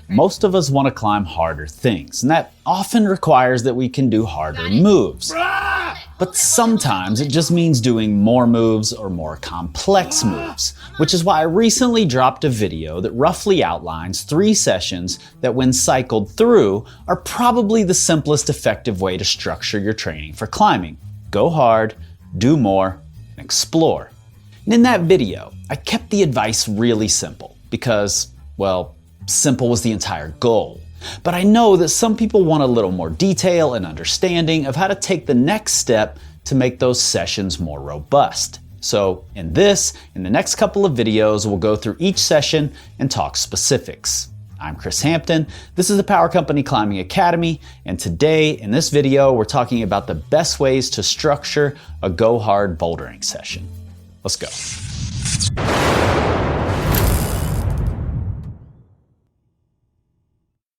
Most of us want to climb harder things, and that often requires that we can do harder moves. But sometimes it just means doing more moves or more complex moves, which is why I recently dropped a video that roughly outlines 3 sessions that, when cycled through, are probably the simplest effective way to structure your training for climbing. Go hard, do more, and explore. And in that video, I kept the advice really simple because, well, simple was the entire goal. But I know that some people want a little more detail and understanding of how to take the next step to make those sessions more robust. So in the next couple of videos, we'll go through each session and talk specifics. I'm Chris Hampton, this is the Power Company Climbing Academy, and today in this video, we're talking about the best ways to structure a go hard bouldering session. Let's go.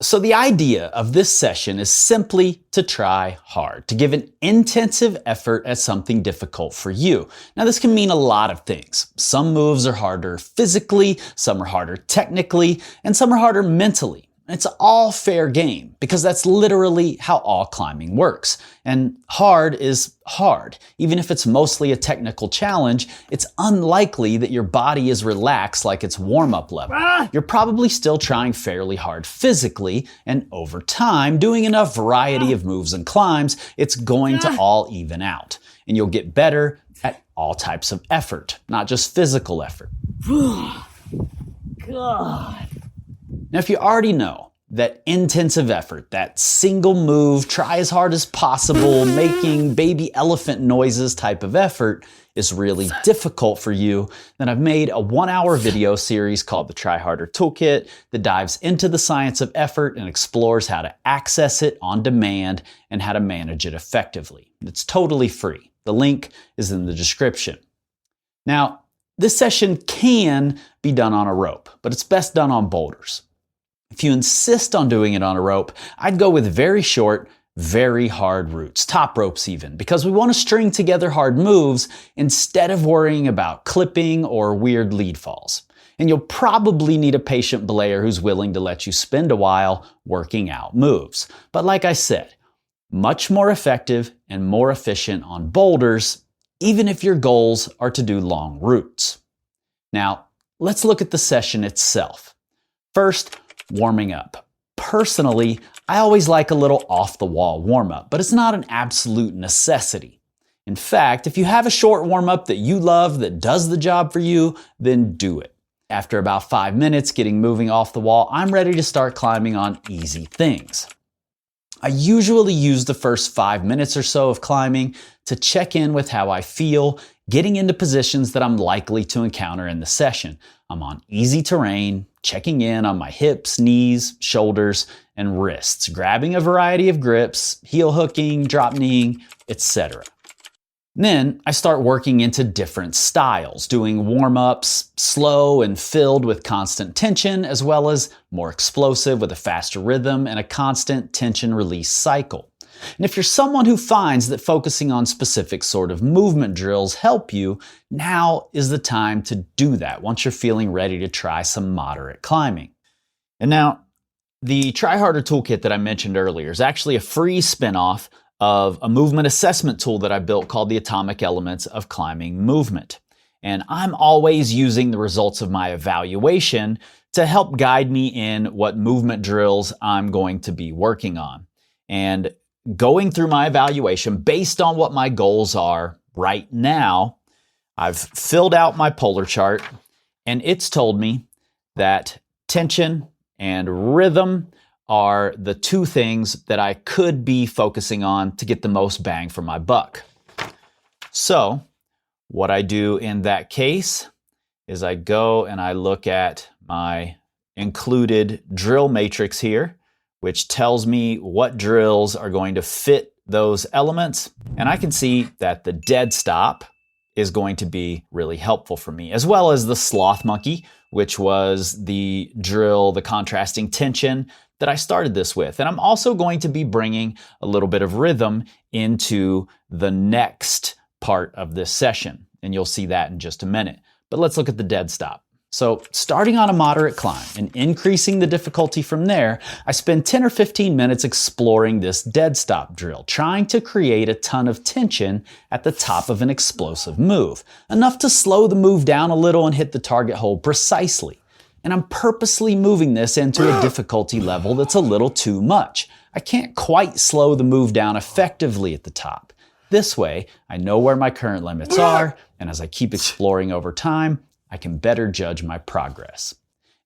So the idea of this session is simply to try hard, to give an intensive effort at something difficult for you. Now this can mean a lot of things. Some moves are harder physically, some are harder technically, and some are harder mentally. It's all fair game because that's literally how all climbing works. And hard is hard. Even if it's mostly a technical challenge, it's unlikely that your body is relaxed like its warm-up level. You're probably still trying fairly hard physically, and over time, doing enough variety of moves and climbs, it's going to all even out. And you'll get better at all types of effort, not just physical effort. God. Now, if you already know that intensive effort, that single move, try as hard as possible, making baby elephant noises type of effort is really difficult for you, then I've made a 1-hour video series called the Try Harder Toolkit that dives into the science of effort and explores how to access it on demand and how to manage it effectively. It's totally free. The link is in the description. Now, this session can be done on a rope, but it's best done on boulders. If you insist on doing it on a rope, I'd go with very short, very hard routes, top ropes even, because we want to string together hard moves instead of worrying about clipping or weird lead falls. And you'll probably need a patient belayer who's willing to let you spend a while working out moves. But like I said, much more effective and more efficient on boulders, even if your goals are to do long routes. Now, let's look at the session itself. First, warming up. Personally, I always like a little off-the-wall warm-up, but it's not an absolute necessity. In fact, if you have a short warm-up that you love that does the job for you, then do it. After about 5 minutes getting moving off the wall, I'm ready to start climbing on easy things. I usually use the first 5 minutes or so of climbing to check in with how I feel, getting into positions that I'm likely to encounter in the session. I'm on easy terrain, checking in on my hips, knees, shoulders, and wrists, grabbing a variety of grips, heel hooking, drop kneeing, etc. Then I start working into different styles, doing warm-ups, slow and filled with constant tension, as well as more explosive with a faster rhythm and a constant tension release cycle. And if you're someone who finds that focusing on specific sort of movement drills help you, now is the time to do that once you're feeling ready to try some moderate climbing. And now, the Try Harder Toolkit that I mentioned earlier is actually a free spinoff of a movement assessment tool that I built called the Atomic Elements of Climbing Movement. And I'm always using the results of my evaluation to help guide me in what movement drills I'm going to be working on. And going through my evaluation based on what my goals are right now, I've filled out my polar chart and it's told me that tension and rhythm are the 2 things that I could be focusing on to get the most bang for my buck. So what I do in that case is I go and I look at my included drill matrix here, which tells me what drills are going to fit those elements. And I can see that the dead stop is going to be really helpful for me, as well as the sloth monkey, which was the drill, the contrasting tension that I started this with. And I'm also going to be bringing a little bit of rhythm into the next part of this session. And you'll see that in just a minute. But let's look at the dead stop. So starting on a moderate climb and increasing the difficulty from there, I spend 10 or 15 minutes exploring this dead stop drill, trying to create a ton of tension at the top of an explosive move, enough to slow the move down a little and hit the target hold precisely. And I'm purposely moving this into a difficulty level that's a little too much. I can't quite slow the move down effectively at the top. This way, I know where my current limits are, and as I keep exploring over time, I can better judge my progress.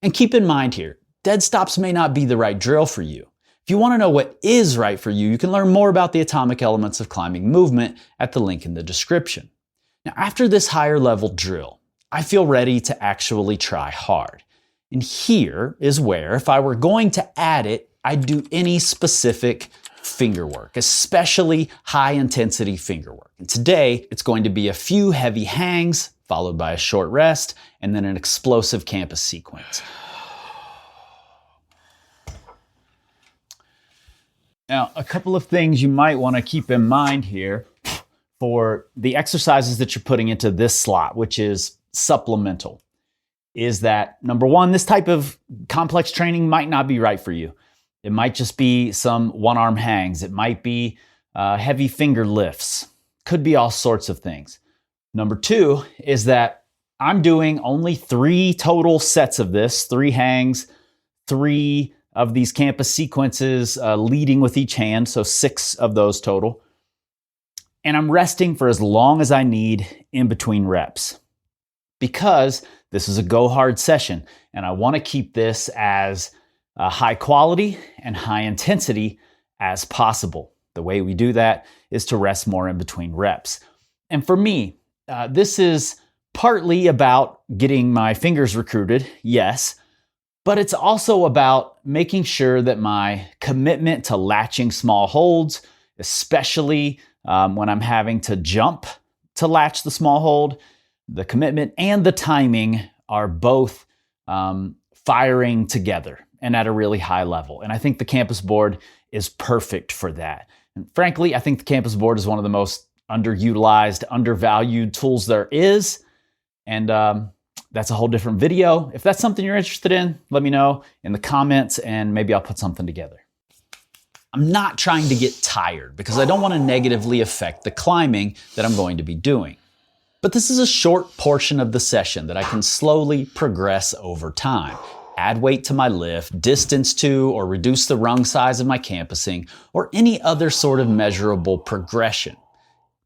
And keep in mind here, dead stops may not be the right drill for you. If you want to know what is right for you, you can learn more about the atomic elements of climbing movement at the link in the description. Now, after this higher level drill, I feel ready to actually try hard. And here is where, if I were going to add it, I'd do any specific finger work, especially high intensity finger work. And today, it's going to be a few heavy hangs, followed by a short rest, and then an explosive campus sequence. Now, a couple of things you might want to keep in mind here for the exercises that you're putting into this slot, which is supplemental, is that, number one, this type of complex training might not be right for you. It might just be some one-arm hangs. It might be heavy finger lifts. Could be all sorts of things. Number two is that I'm doing only 3 total sets of this, 3 hangs, 3 of these campus sequences leading with each hand, so 6 of those total. And I'm resting for as long as I need in between reps, because this is a go hard session and I want to keep this as high quality and high intensity as possible. The way we do that is to rest more in between reps. And for me, this is partly about getting my fingers recruited, yes, but it's also about making sure that my commitment to latching small holds, especially when I'm having to jump to latch the small hold, the commitment and the timing are both firing together and at a really high level. And I think the campus board is perfect for that. And frankly, I think the campus board is one of the most underutilized, undervalued tools there is. And that's a whole different video. If that's something you're interested in, let me know in the comments and maybe I'll put something together. I'm not trying to get tired because I don't want to negatively affect the climbing that I'm going to be doing. But this is a short portion of the session that I can slowly progress over time. Add weight to my lift, distance to or reduce the rung size of my campusing, or any other sort of measurable progression.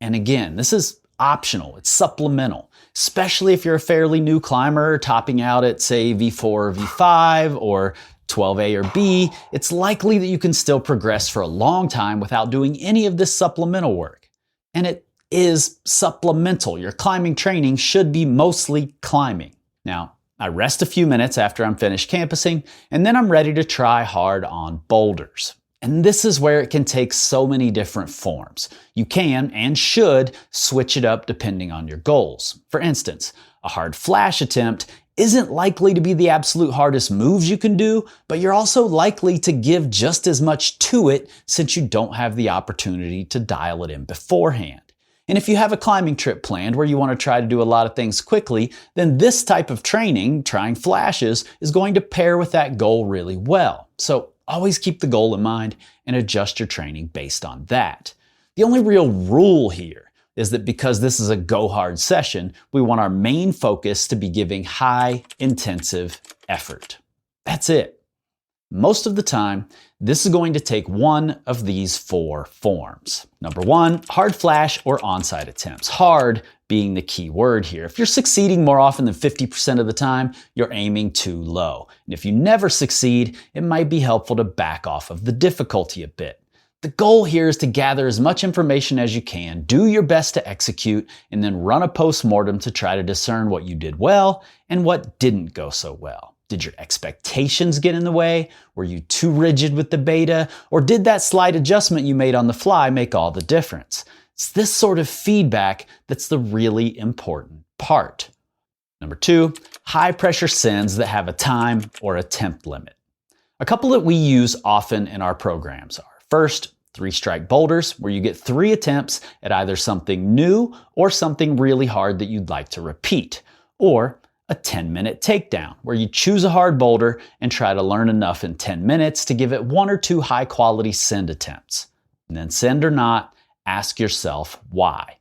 And again, this is optional, it's supplemental, especially if you're a fairly new climber topping out at say V4 or V5 or 12A or B, it's likely that you can still progress for a long time without doing any of this supplemental work. And it is supplemental. Your climbing training should be mostly climbing. Now, I rest a few minutes after I'm finished campusing, and then I'm ready to try hard on boulders. And this is where it can take so many different forms. You can and should switch it up depending on your goals. For instance, a hard flash attempt isn't likely to be the absolute hardest moves you can do, but you're also likely to give just as much to it since you don't have the opportunity to dial it in beforehand. And if you have a climbing trip planned where you want to try to do a lot of things quickly, then this type of training, trying flashes, is going to pair with that goal really well. So always keep the goal in mind and adjust your training based on that. The only real rule here is that because this is a go hard session, we want our main focus to be giving high intensive effort. That's it. Most of the time, this is going to take one of these 4 forms. Number 1, hard flash or onside attempts. Hard being the key word here. If you're succeeding more often than 50% of the time, you're aiming too low. And if you never succeed, it might be helpful to back off of the difficulty a bit. The goal here is to gather as much information as you can, do your best to execute, and then run a post-mortem to try to discern what you did well and what didn't go so well. Did your expectations get in the way? Were you too rigid with the beta? Or did that slight adjustment you made on the fly make all the difference? It's this sort of feedback that's the really important part. Number 2, high pressure sends that have a time or attempt limit. A couple that we use often in our programs are, first, 3-strike boulders, where you get 3 attempts at either something new or something really hard that you'd like to repeat. Or a 10-minute takedown, where you choose a hard boulder and try to learn enough in 10 minutes to give it 1 or 2 high-quality send attempts. And then send or not, ask yourself why.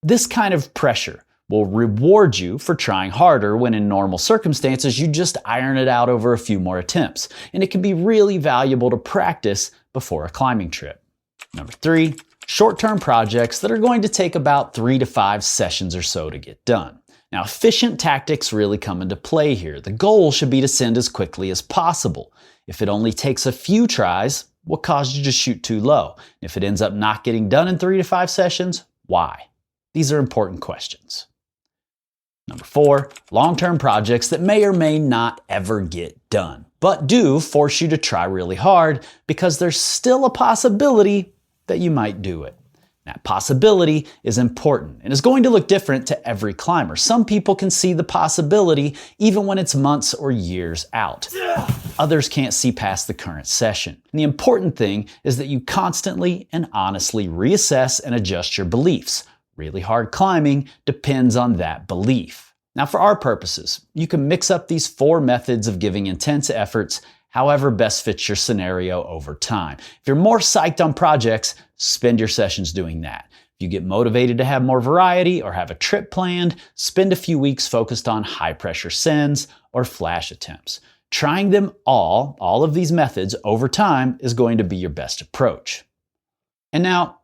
This kind of pressure will reward you for trying harder when in normal circumstances you just iron it out over a few more attempts. And it can be really valuable to practice before a climbing trip. Number 3, short-term projects that are going to take about 3 to 5 sessions or so to get done. Now, efficient tactics really come into play here. The goal should be to send as quickly as possible. If it only takes a few tries, what caused you to shoot too low? If it ends up not getting done in 3 to 5 sessions, why? These are important questions. Number 4, long-term projects that may or may not ever get done, but do force you to try really hard because there's still a possibility that you might do it. That possibility is important and is going to look different to every climber. Some people can see the possibility even when it's months or years out. Others can't see past the current session. And the important thing is that you constantly and honestly reassess and adjust your beliefs. Really hard climbing depends on that belief. Now, for our purposes, you can mix up these 4 methods of giving intense efforts however best fits your scenario over time. If you're more psyched on projects, spend your sessions doing that. If you get motivated to have more variety or have a trip planned, spend a few weeks focused on high-pressure sends or flash attempts. Trying them all of these methods over time is going to be your best approach. And now,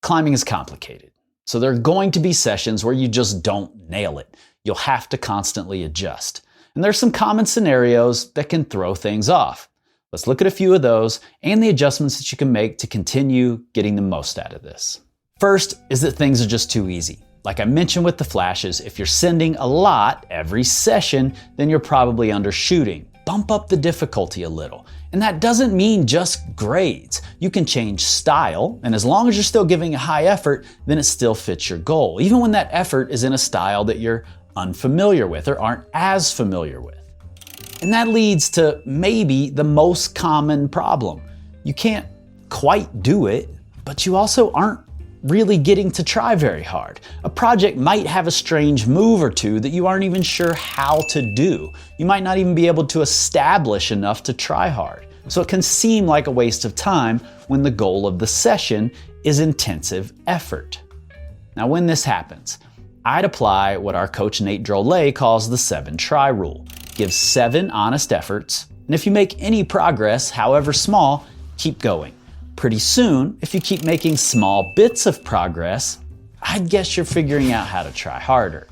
climbing is complicated. So there are going to be sessions where you just don't nail it. You'll have to constantly adjust. And there's some common scenarios that can throw things off. Let's look at a few of those and the adjustments that you can make to continue getting the most out of this. First is that things are just too easy. Like I mentioned with the flashes, if you're sending a lot every session, then you're probably undershooting. Bump up the difficulty a little. And that doesn't mean just grades. You can change style, and as long as you're still giving a high effort, then it still fits your goal, even when that effort is in a style that you're unfamiliar with or aren't as familiar with. And that leads to maybe the most common problem. You can't quite do it, but you also aren't really getting to try very hard. A project might have a strange move or two that you aren't even sure how to do. You might not even be able to establish enough to try hard. So it can seem like a waste of time when the goal of the session is intensive effort. Now, when this happens, I'd apply what our coach Nate Drolet calls the 7-try rule. Give 7 honest efforts, and if you make any progress, however small, keep going. Pretty soon, if you keep making small bits of progress, I'd guess you're figuring out how to try harder.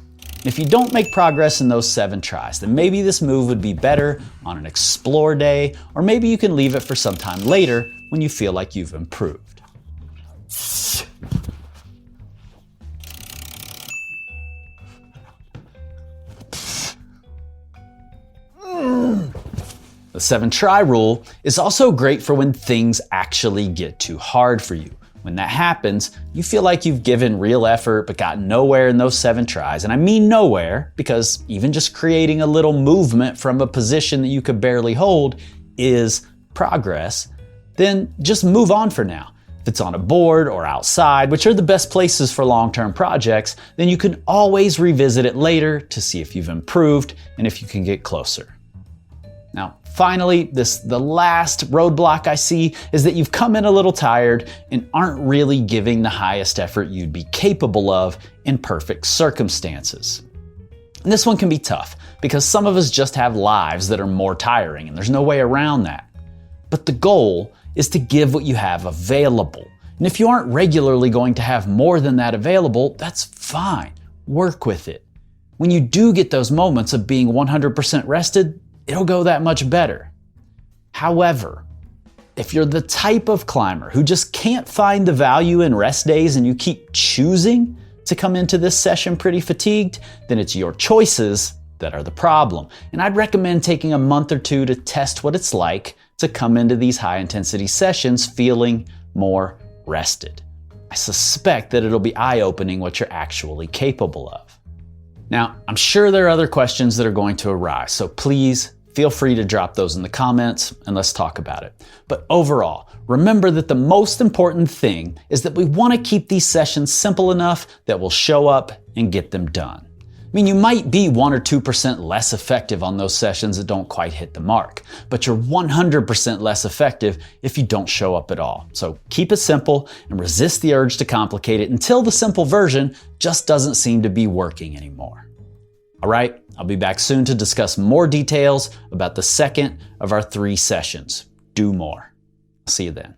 If you don't make progress in those 7 tries, then maybe this move would be better on an explore day, or maybe you can leave it for some time later when you feel like you've improved. The 7-try rule is also great for when things actually get too hard for you. When that happens, you feel like you've given real effort but got nowhere in those 7 tries. And I mean nowhere, because even just creating a little movement from a position that you could barely hold is progress. Then just move on for now. If it's on a board or outside, which are the best places for long-term projects, then you can always revisit it later to see if you've improved and if you can get closer. Now, finally, the last roadblock I see is that you've come in a little tired and aren't really giving the highest effort you'd be capable of in perfect circumstances. And this one can be tough because some of us just have lives that are more tiring and there's no way around that. But the goal is to give what you have available. And if you aren't regularly going to have more than that available, that's fine. Work with it. When you do get those moments of being 100% rested, it'll go that much better. However, if you're the type of climber who just can't find the value in rest days and you keep choosing to come into this session pretty fatigued, then it's your choices that are the problem. And I'd recommend taking a month or 2 to test what it's like to come into these high-intensity sessions feeling more rested. I suspect that it'll be eye-opening what you're actually capable of. Now, I'm sure there are other questions that are going to arise, so please feel free to drop those in the comments and let's talk about it. But overall, remember that the most important thing is that we want to keep these sessions simple enough that we'll show up and get them done. I mean, you might be 1 or 2% less effective on those sessions that don't quite hit the mark, but you're 100% less effective if you don't show up at all. So keep it simple and resist the urge to complicate it until the simple version just doesn't seem to be working anymore. All right, I'll be back soon to discuss more details about the second of our 3 sessions. Do more. See you then.